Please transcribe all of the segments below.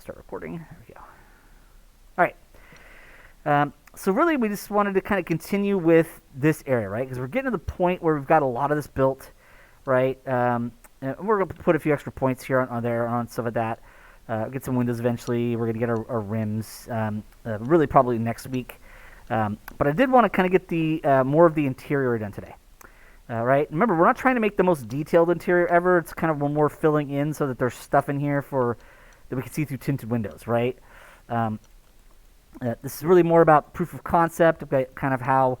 start recording. There we go. All right. So really, we just wanted to kind of continue with this area, right? Because we're getting to the point where we've got a lot of this built, right? And we're going to put a few extra points here on there on stuff like that. Get some windows eventually. We're going to get our rims, really probably next week. But I did want to kind of get the more of the interior done today. Right? Remember, we're not trying to make the most detailed interior ever. It's kind of when we're filling in so that there's stuff in here that we can see through tinted windows, right? This is really more about proof of concept, about kind of how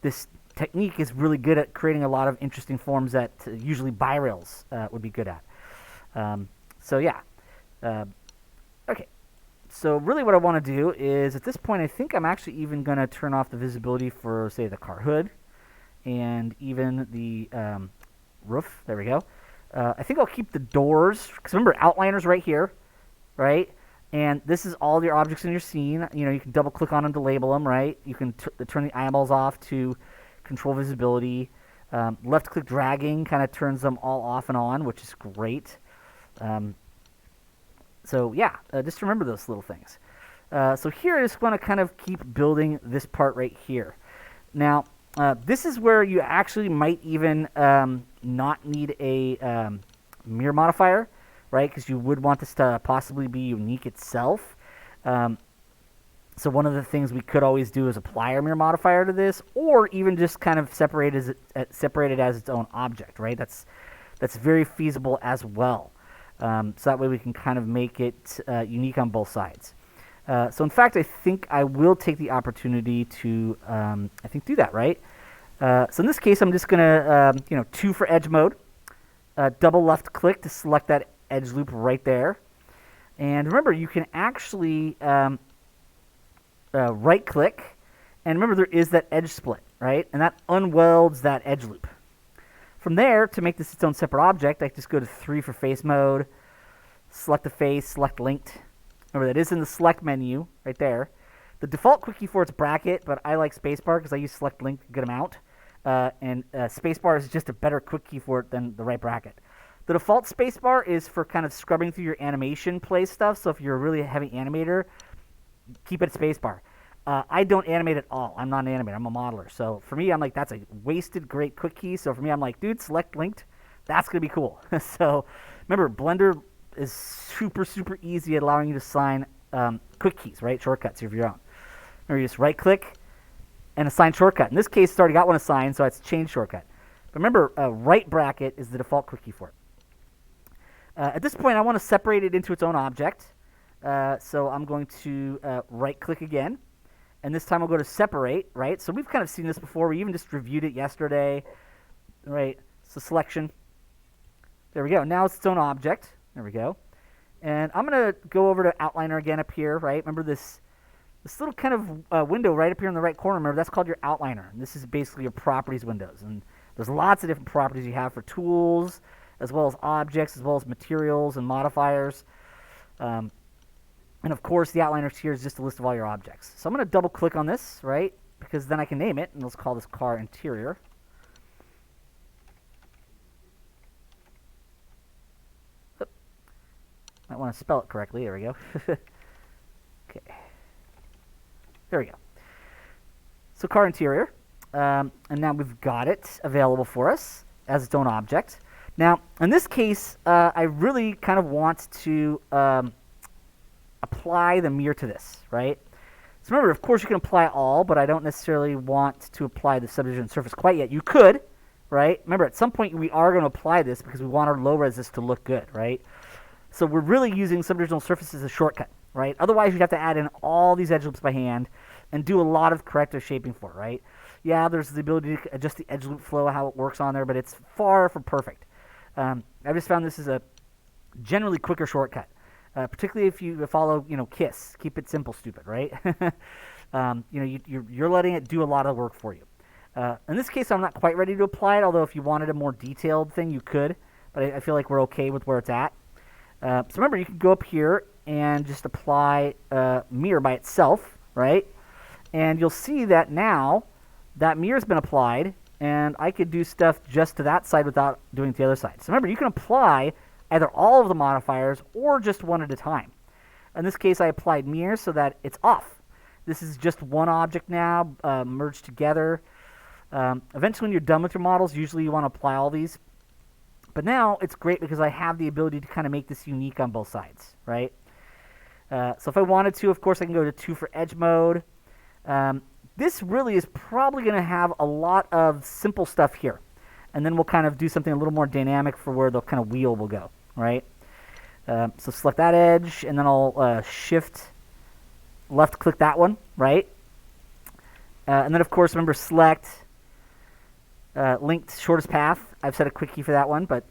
this technique is really good at creating a lot of interesting forms that usually bi-rails would be good at. So yeah. Okay. So really what I want to do is, at this point, I think I'm actually even going to turn off the visibility for, say, the car hood and even the roof. There we go. I think I'll keep the doors, because remember, outliner's right here, right? And this is all your objects in your scene. You know, you can double click on them to label them, right? You can turn the eyeballs off to control visibility. Left click dragging kind of turns them all off and on, which is great. So yeah, just remember those little things. So here I just want to kind of keep building this part right here. Now, this is where you actually might even not need a mirror modifier, right? Because you would want this to possibly be unique itself. So one of the things we could always do is apply our mirror modifier to this, or even just kind of separate it as its own object, right? That's very feasible as well. So that way we can kind of make it unique on both sides. So in fact, I think I will take the opportunity to, do that, right? So in this case, I'm just going to, 2 for edge mode, double left click to select that edge loop right there. And remember, you can actually right click, and remember there is that edge split, right? And that unwelds that edge loop. From there, to make this its own separate object, I just go to 3 for face mode, select the face, select linked. Remember, that is in the select menu right there. The default quick key for it's bracket, but I like spacebar because I use select link a good amount. And spacebar is just a better quick key for it than the right bracket. The default spacebar is for kind of scrubbing through your animation play stuff. So if you're a really heavy animator, keep it at spacebar. I don't animate at all. I'm not an animator. I'm a modeler. So for me, I'm like, that's a wasted great quick key. So for me, I'm like, dude, select linked. That's going to be cool. So remember, Blender is super, super easy at allowing you to assign quick keys, right? Shortcuts of your own. Remember, you just right click and assign shortcut. In this case, it's already got one assigned, so it's change shortcut. But remember, right bracket is the default quick key for it. At this point, I want to separate it into its own object. So I'm going to right click again. And this time I'll go to separate, right? So we've kind of seen this before. We even just reviewed it yesterday, right? So selection. There we go. Now it's its own object. There we go. And I'm going to go over to outliner again up here, right? Remember this little kind of window right up here in the right corner. Remember, that's called your outliner. And this is basically your properties windows. And there's lots of different properties you have for tools, as well as objects, as well as materials and modifiers. And of course, the outliner here is just a list of all your objects. So I'm going to double click on this, right? Because then I can name it, and let's call this car interior. Oop. Might want to spell it correctly. There we go. Okay. There we go. So car interior. And now we've got it available for us as its own object. Now, in this case, I really kind of want to apply the mirror to this, right? So remember, of course, you can apply all, but I don't necessarily want to apply the subdivision surface quite yet. You could, right? Remember, at some point, we are going to apply this because we want our low resist to look good, right? So we're really using subdivisional surface as a shortcut, right? Otherwise, you'd have to add in all these edge loops by hand and do a lot of corrective shaping for it, right? Yeah, there's the ability to adjust the edge loop flow, how it works on there, but it's far from perfect. I just found this is a generally quicker shortcut. Particularly if you follow, KISS. Keep it simple, stupid, right? You're letting it do a lot of work for you. In this case, I'm not quite ready to apply it, although if you wanted a more detailed thing, you could. But I feel like we're okay with where it's at. So remember, you can go up here and just apply mirror by itself, right? And you'll see that now that mirror's been applied, and I could do stuff just to that side without doing it to the other side. So remember, you can apply either all of the modifiers or just one at a time. In this case, I applied mirror so that it's off. This is just one object now, merged together. Eventually, when you're done with your models, usually you want to apply all these. But now it's great because I have the ability to kind of make this unique on both sides, right? So if I wanted to, of course, I can go to 2 for edge mode. This really is probably going to have a lot of simple stuff here. And then we'll kind of do something a little more dynamic for where the kind of wheel will go, right? So select that edge, and then I'll shift left click that one, right? And then, of course, remember, select linked shortest path. I've set a quick key for that one, but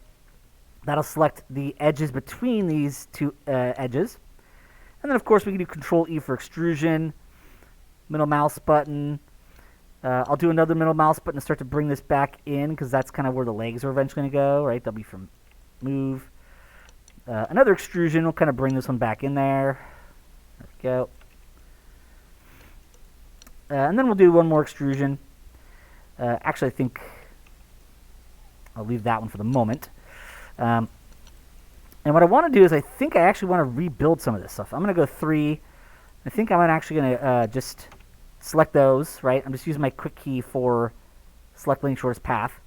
that'll select the edges between these two edges. And then, of course, we can do Control E for extrusion, middle mouse button. I'll do another middle mouse button to start to bring this back in, because that's kind of where the legs are eventually going to go, right? They'll be from move. Another extrusion will kind of bring this one back in there. There we go. And then we'll do one more extrusion. Actually, I think I'll leave that one for the moment. And what I want to do is I think I actually want to rebuild some of this stuff. I'm going to go 3. I think I'm actually going to just select those, right? I'm just using my quick key for select link shortest path.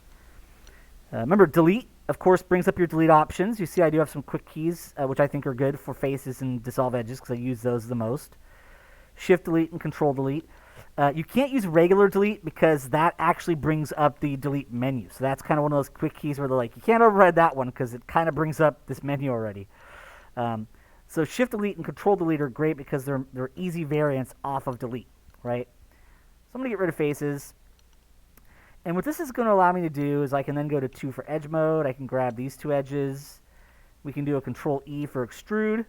Remember, delete, of course, brings up your delete options. You see I do have some quick keys, which I think are good for faces and dissolve edges because I use those the most. Shift delete and control delete. You can't use regular delete because that actually brings up the delete menu. So that's kind of one of those quick keys where they're like, you can't override that one because it kind of brings up this menu already. So shift delete and control delete are great because they're easy variants off of delete, right? So I'm going to get rid of faces. And what this is going to allow me to do is I can then go to 2 for edge mode. I can grab these 2 edges. We can do a Control E for extrude.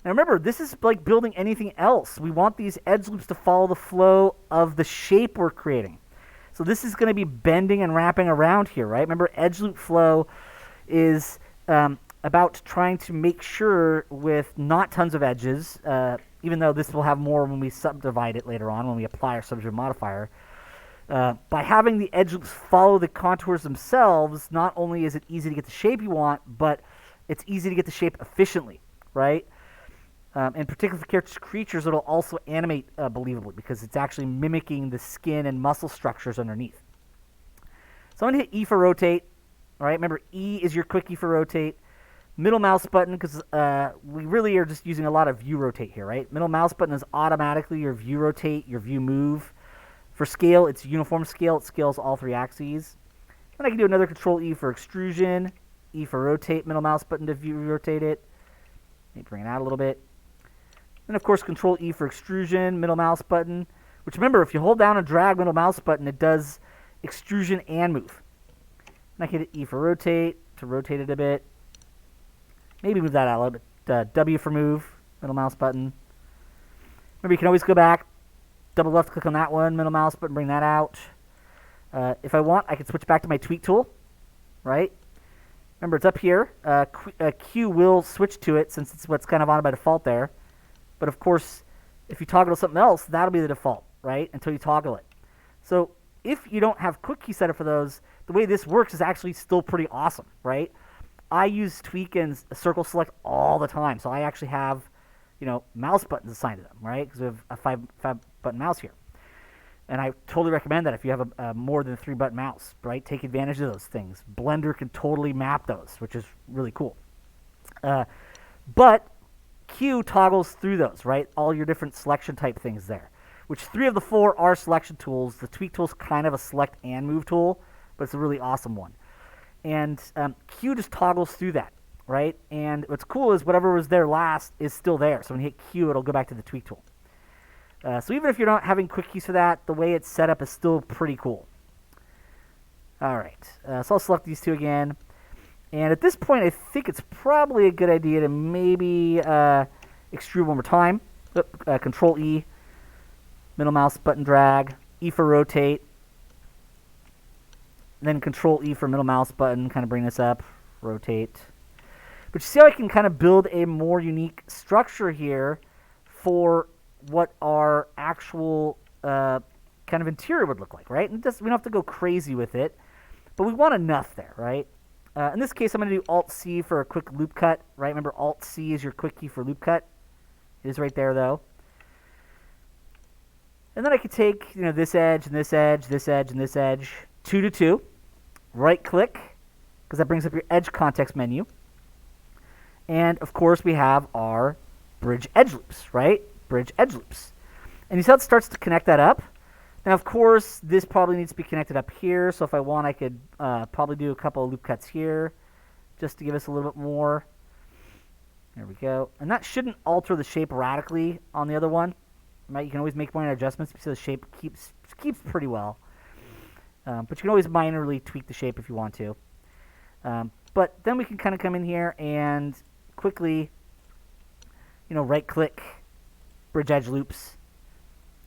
Now remember, this is like building anything else. We want these edge loops to follow the flow of the shape we're creating. So this is going to be bending and wrapping around here, right? Remember, edge loop flow is about trying to make sure with not tons of edges, even though this will have more when we subdivide it later on, when we apply our subdivision modifier. By having the edge loops follow the contours themselves, not only is it easy to get the shape you want, but it's easy to get the shape efficiently, right? In particular for creatures, it'll also animate believably because it's actually mimicking the skin and muscle structures underneath. So I'm going to hit E for rotate. All right, remember, E is your quick key for rotate. Middle mouse button, because we really are just using a lot of view rotate here, right? Middle mouse button is automatically your view rotate, your view move. For scale, it's uniform scale. It scales all 3 axes. And I can do another Control E for extrusion, E for rotate, middle mouse button to view rotate it. Let me bring it out a little bit. And of course, Control E for extrusion, middle mouse button, which remember, if you hold down and drag middle mouse button, it does extrusion and move. And I can hit E for rotate to rotate it a bit. Maybe move that out a little bit. W for move, middle mouse button. Remember, you can always go back, double left click on that one, middle mouse button, bring that out. If I want, I can switch back to my tweak tool, right? Remember, it's up here. Q will switch to it since it's what's kind of on by default there. But of course, if you toggle to something else, that'll be the default, right? Until you toggle it. So if you don't have quick key set up for those, the way this works is actually still pretty awesome, right? I use tweak and circle select all the time. So I actually have, mouse buttons assigned to them, right? Because we have a 5-button mouse here. And I totally recommend that if you have a more than 3-button mouse, right? Take advantage of those things. Blender can totally map those, which is really cool. But Q toggles through those, right? All your different selection type things there, which 3 of the 4 are selection tools. The tweak tool is kind of a select and move tool, but it's a really awesome one. And Q just toggles through that, right? And what's cool is whatever was there last is still there. So when you hit Q, it'll go back to the tweak tool. So even if you're not having quick keys for that, the way it's set up is still pretty cool. All right, so I'll select these 2 again. And at this point, I think it's probably a good idea to maybe extrude one more time. Control E, middle mouse button drag, E for rotate, then Control E for middle mouse button, kind of bring this up, rotate. But you see how I can kind of build a more unique structure here for what our actual kind of interior would look like, right? And we don't have to go crazy with it, but we want enough there, right? In this case, I'm going to do Alt-C for a quick loop cut, right? Remember, Alt-C is your quick key for loop cut. It is right there, though. And then I could take, this edge and this edge, this edge and this edge, 2 to 2. Right-click, because that brings up your edge context menu. And, of course, we have our bridge edge loops, right? Bridge edge loops. And you see how it starts to connect that up? Now, of course, this probably needs to be connected up here. So if I want, I could probably do a couple of loop cuts here just to give us a little bit more. There we go. And that shouldn't alter the shape radically on the other one. Right? You can always make minor adjustments because the shape keeps pretty well. But you can always minorly tweak the shape if you want to. But then we can kind of come in here and quickly, right-click, bridge edge loops.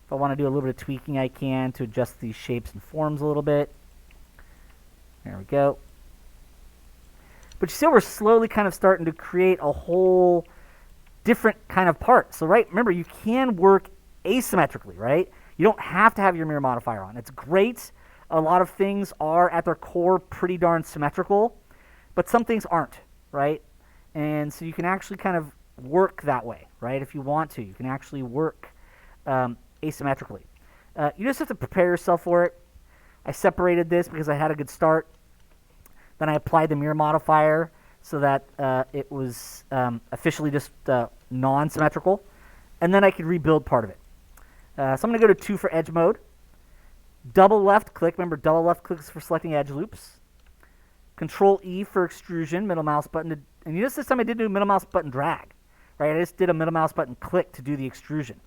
If I want to do a little bit of tweaking, I can to adjust these shapes and forms a little bit. There we go. But you see how we're slowly kind of starting to create a whole different kind of part. So, right, remember, you can work asymmetrically, right? You don't have to have your mirror modifier on. It's great. A lot of things are, at their core, pretty darn symmetrical, but some things aren't, right? And so you can actually kind of work that way, right? If you want to, you can actually work asymmetrically. You just have to prepare yourself for it. I separated this because I had a good start. Then I applied the mirror modifier so that it was officially just non-symmetrical. And then I could rebuild part of it. So I'm going to go to 2 for edge mode. Double left click. Remember, double left click is for selecting edge loops. Control E for extrusion, middle mouse button. And you notice this time I did do middle mouse button drag. Right? I just did a middle mouse button click to do the extrusion.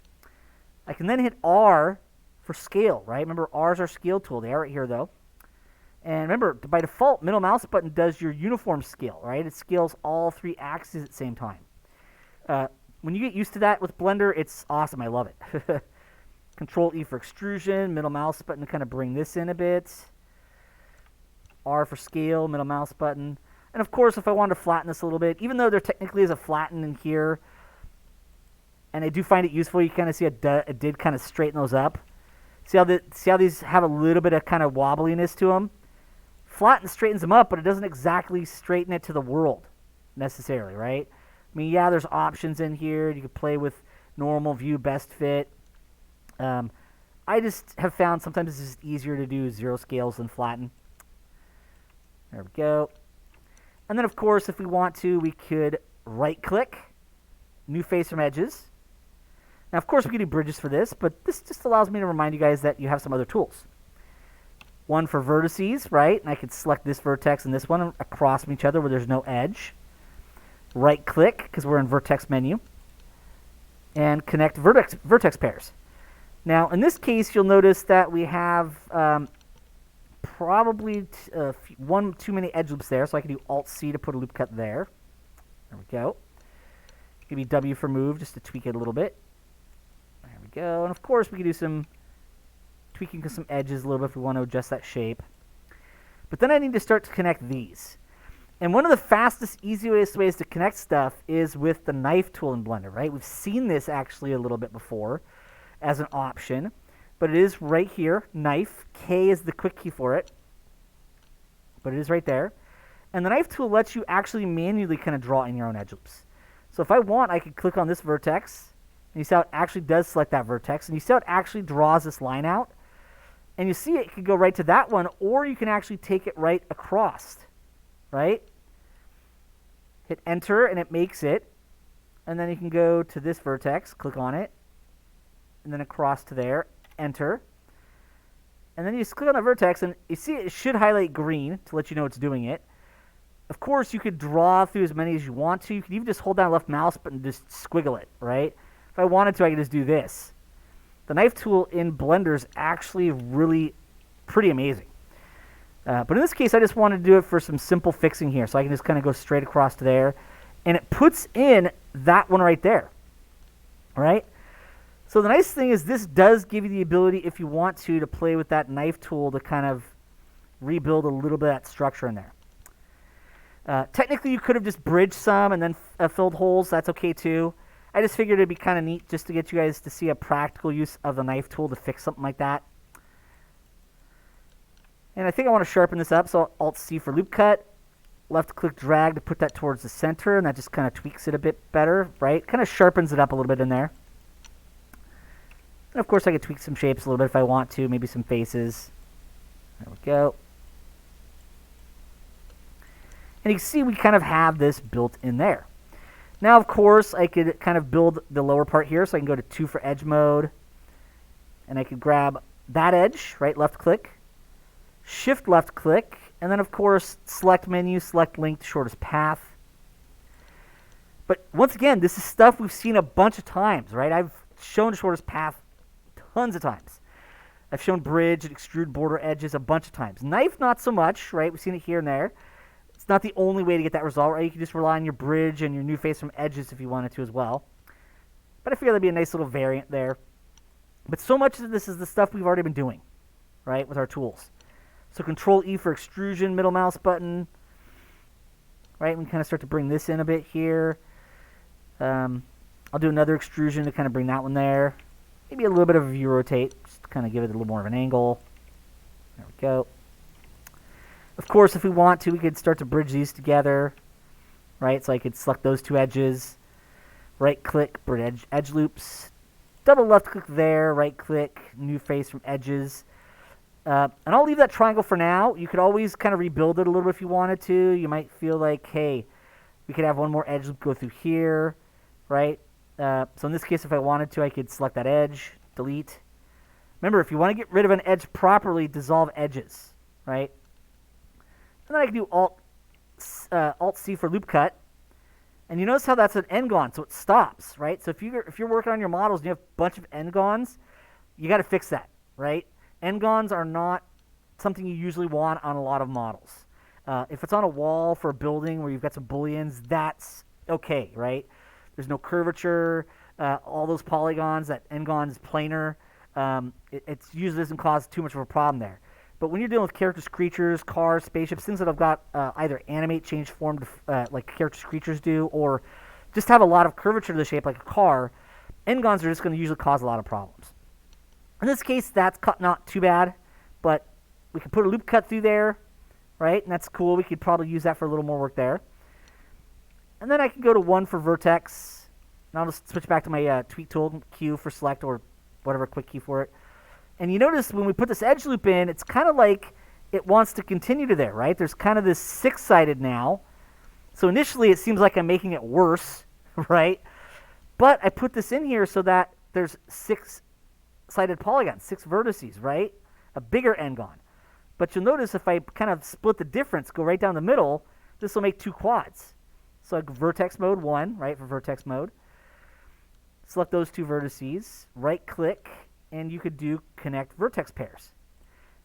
I can then hit R for scale, right? Remember, R is our scale tool. They are right here, though. And remember, by default, middle mouse button does your uniform scale, right? It scales all 3 axes at the same time. When you get used to that with Blender, it's awesome. I love it. Control E for extrusion, middle mouse button to kind of bring this in a bit. R for scale, middle mouse button. And of course, if I wanted to flatten this a little bit, even though there technically is a flatten in here, and I do find it useful, you kind of see it did kind of straighten those up. See how these have a little bit of kind of wobbliness to them? Flatten straightens them up, but it doesn't exactly straighten it to the world necessarily, right? I mean, yeah, there's options in here. You could play with normal, view, best fit. I just have found sometimes it's just easier to do 0 scales than flatten. There we go. And then, of course, if we want to, we could right-click, new face from edges. Now, of course, we can do bridges for this, but this just allows me to remind you guys that you have some other tools. One for vertices, right? And I could select this vertex and this one across from each other where there's no edge. Right-click, because we're in vertex menu. And connect vertex pairs. Now, in this case, you'll notice that we have probably one too many edge loops there, so I can do Alt-C to put a loop cut there. There we go. Maybe W for move, just to tweak it a little bit. There we go. And, of course, we can do some tweaking to some edges a little bit if we want to adjust that shape. But then I need to start to connect these. And one of the fastest, easiest ways to connect stuff is with the knife tool in Blender, right? We've seen this actually a little bit before as an option, but it is right here, knife. K is the quick key for it, but it is right there. And the knife tool lets you actually manually kind of draw in your own edge loops. So if I want, I could click on this vertex, and you see how it actually does select that vertex, and you see how it actually draws this line out. And you see it could go right to that one, or you can actually take it right across, right? Hit enter, and it makes it. And then you can go to this vertex, click on it, and then across to there, enter. And then you just click on the vertex, and you see it should highlight green to let you know it's doing it. Of course, you could draw through as many as you want to. You could even just hold down left mouse button and just squiggle it, right? If I wanted to, I could just do this. The knife tool in Blender is actually really pretty amazing. But in this case, I just wanted to do it for some simple fixing here. So I can just kind of go straight across to there. And it puts in that one right there. All right? So the nice thing is this does give you the ability, if you want to play with that knife tool to kind of rebuild a little bit of that structure in there. Technically, you could have just bridged some and then filled holes. That's okay, too. I just figured it'd be kind of neat just to get you guys to see a practical use of the knife tool to fix something like that. And I think I want to sharpen this up, so Alt-C for loop cut. left click drag to put that towards the center, and that just kind of tweaks it a bit better, right? Kind of sharpens it up a little bit in there. And of course I could tweak some shapes a little bit if I want to, maybe some faces. There we go. And you can see we kind of have this built in there. Now, of course, I could kind of build the lower part here, so I can go to 2 for edge mode. And I could grab that edge, right, left click, shift left click, and then, of course, select menu, select link to shortest path. But once again, this is stuff we've seen a bunch of times, right? I've shown shortest path tons of times. I've shown bridge and extrude border edges a bunch of times. Knife, not so much, right? We've seen it here and there. It's not the only way to get that result, right? You can just rely on your bridge and your new face from edges if you wanted to as well. But I figure that'd be a nice little variant there. But so much of this is the stuff we've already been doing, right, with our tools. So Control E for extrusion, middle mouse button, right? We kind of start to bring this in a bit here. I'll do another extrusion to kind of bring that one there. Maybe a little bit of a view rotate, just to kind of give it a little more of an angle. There we go. Of course, if we want to, we could start to bridge these together, right? So I could select those two edges, right-click, bridge edge loops, double left-click there, right-click, new face from edges. And I'll leave that triangle for now. You could always kind of rebuild it a little bit if you wanted to. You might feel like, hey, we could have one more edge loop go through here, right? So in this case, if I wanted to, I could select that edge, delete. Remember, if you want to get rid of an edge properly, dissolve edges, right? And then I can do Alt-C for loop cut. And you notice how that's an n-gon, so it stops, right? So if you're working on your models and you have a bunch of n-gons, you got to fix that, right? N-gons are not something you usually want on a lot of models. If it's on a wall for a building where you've got some booleans, that's okay, right? There's no curvature, all those polygons, that n-gon is planar. It usually doesn't cause too much of a problem there. But when you're dealing with characters, creatures, cars, spaceships, things that have got either animate, change form to, like characters, creatures do, or just have a lot of curvature to the shape like a car, n-gons are just going to usually cause a lot of problems. In this case, that's not too bad, but we could put a loop cut through there, right? And that's cool. We could probably use that for a little more work there. And then I can go to 1 for vertex. And I'll just switch back to my tweak tool, Q for select, or whatever quick key for it. And you notice when we put this edge loop in, it's kind of like it wants to continue to there, right? There's kind of this 6-sided now. So initially it seems like I'm making it worse, right? But I put this in here so that there's 6-sided polygons, 6 vertices, right? A bigger n-gon. But you'll notice if I kind of split the difference, go right down the middle, this will make 2 quads. So vertex mode 1, right, for vertex mode. Select those 2 vertices, right-click, and you could do connect vertex pairs.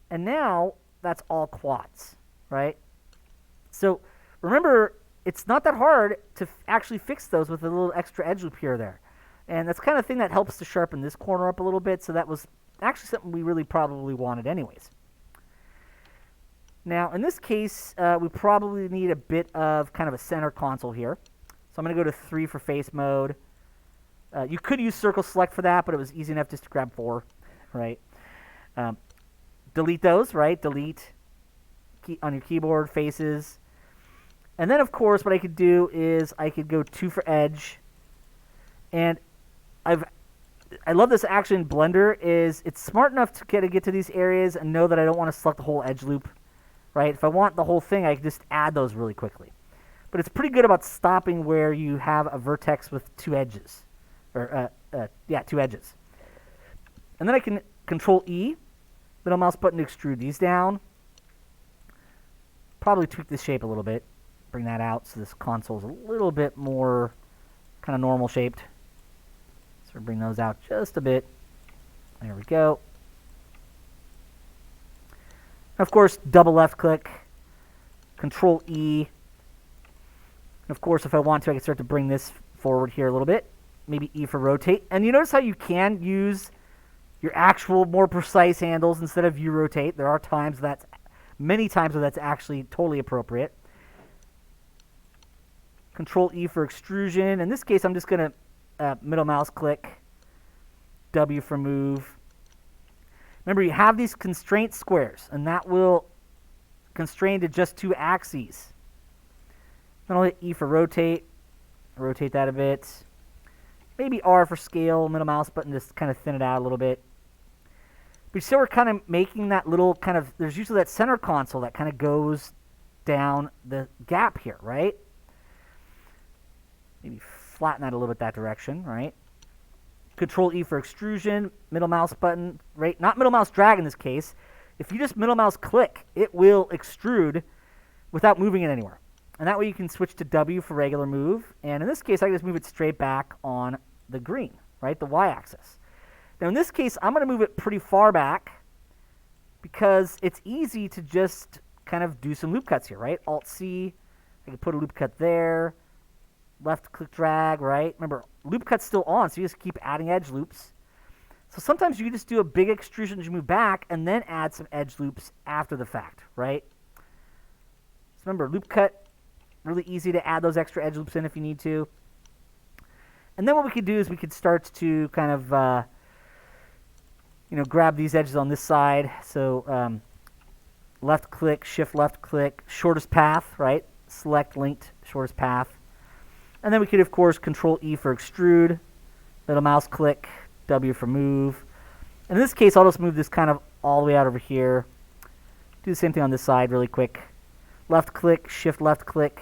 And now that's all quads, right? So remember, it's not that hard to actually fix those with a little extra edge loop here or there. And that's kind of thing that helps to sharpen this corner up a little bit, so that was actually something we really probably wanted anyways. Now, in this case, we probably need a bit of kind of a center console here. So I'm going to go to 3 for face mode. You could use circle select for that, but it was easy enough just to grab 4, right? Delete those, right? Delete on your keyboard, faces. And then, of course, what I could do is I could go 2 for edge. And I love this actually in Blender is it's smart enough to get to these areas and know that I don't want to select the whole edge loop, right? If I want the whole thing, I can just add those really quickly. But it's pretty good about stopping where you have a vertex with 2 edges. Or, 2 edges. And then I can Control E, middle mouse button to extrude these down. Probably tweak this shape a little bit. Bring that out so this console is a little bit more kind of normal shaped. So bring those out just a bit. There we go. Of course, double left click, Control E. And of course, if I want to, I can start to bring this forward here a little bit. Maybe E for rotate. And you notice how you can use your actual more precise handles instead of view rotate. There are times many times where that's actually totally appropriate. Control E for extrusion. In this case, I'm just going to middle mouse click, W for move. Remember, you have these constraint squares, and that will constrain to just 2 axes. Then I'll hit E for rotate. Rotate that a bit. Maybe R for scale, middle mouse button, just kind of thin it out a little bit. But you see we're kind of making that little kind of, there's usually that center console that kind of goes down the gap here, right? Maybe flatten that a little bit that direction, right? Control E for extrusion, middle mouse button, right? Not middle mouse drag in this case. If you just middle mouse click, it will extrude without moving it anywhere. And that way you can switch to W for regular move. And in this case, I can just move it straight back on the green, right? The Y-axis. Now in this case, I'm going to move it pretty far back because it's easy to just kind of do some loop cuts here, right? Alt-C, I can put a loop cut there. Left click drag, right? Remember, loop cut's still on, so you just keep adding edge loops. So sometimes you can just do a big extrusion as you move back and then add some edge loops after the fact, right? So remember, loop cut, really easy to add those extra edge loops in if you need to. And then what we could do is we could start to kind of, grab these edges on this side. So left click, shift left click, shortest path, right? Select linked shortest path. And then we could, of course, Control E for extrude, middle mouse click, W for move. In this case, I'll just move this kind of all the way out over here. Do the same thing on this side really quick. Left click, shift left click.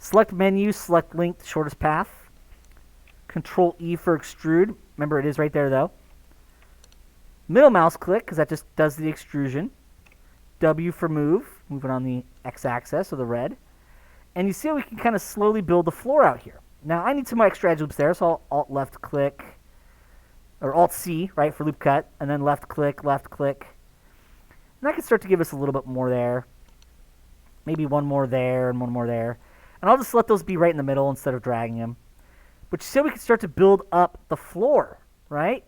Select menu, select linked shortest path. Control E for extrude. Remember, it is right there, though. Middle mouse click, because that just does the extrusion. W for move, move it on the x-axis, or the red. And you see how we can kind of slowly build the floor out here. Now, I need some extra edge loops there, so I'll Alt-left click, or Alt-C, right, for loop cut, and then left click. And that can start to give us a little bit more there. Maybe one more there and one more there. And I'll just let those be right in the middle instead of dragging them. But you see how we can start to build up the floor, right?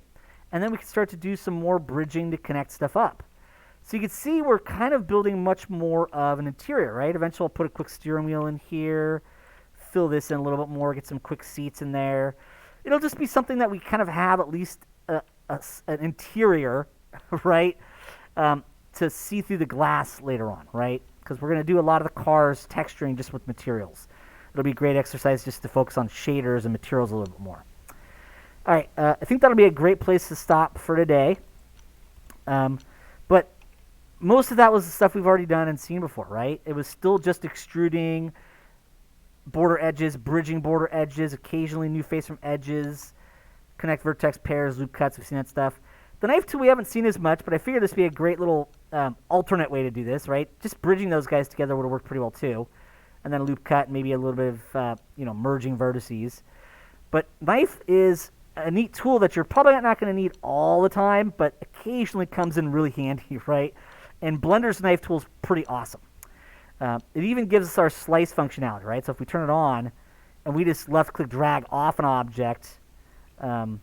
And then we can start to do some more bridging to connect stuff up. So you can see we're kind of building much more of an interior, right? Eventually I'll put a quick steering wheel in here, fill this in a little bit more, get some quick seats in there. It'll just be something that we kind of have at least an interior, right, to see through the glass later on, right? Because we're going to do a lot of the car's texturing just with materials. It'll be a great exercise just to focus on shaders and materials a little bit more. All right, I think that'll be a great place to stop for today. But most of that was the stuff we've already done and seen before, right? It was still just extruding border edges, bridging border edges, occasionally new face from edges, connect vertex pairs, loop cuts. We've seen that stuff. The knife tool we haven't seen as much, but I figured this would be a great little alternate way to do this, right? Just bridging those guys together would have worked pretty well too. And then a loop cut, maybe a little bit of merging vertices. But knife is a neat tool that you're probably not going to need all the time, but occasionally comes in really handy, right? And Blender's knife tool is pretty awesome. It even gives us our slice functionality, right? So if we turn it on and we just left-click drag off an object, I'm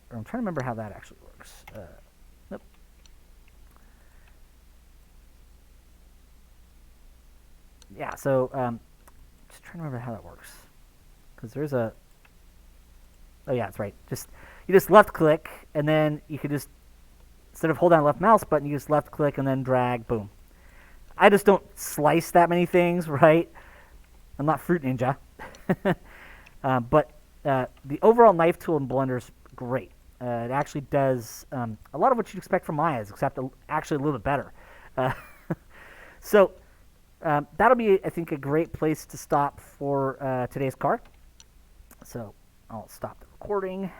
trying to remember how that actually works. Nope. Yeah, so just trying to remember how that works. Because there's a... Oh, yeah, that's right. You just left-click, and then you could just... Instead of holding down the left mouse button, you just left-click and then drag, boom. I just don't slice that many things, right? I'm not Fruit Ninja. But the overall knife tool in Blender is great. It actually does a lot of what you'd expect from Maya's, except actually a little bit better. So that'll be, I think, a great place to stop for today's car. So I'll stop the recording.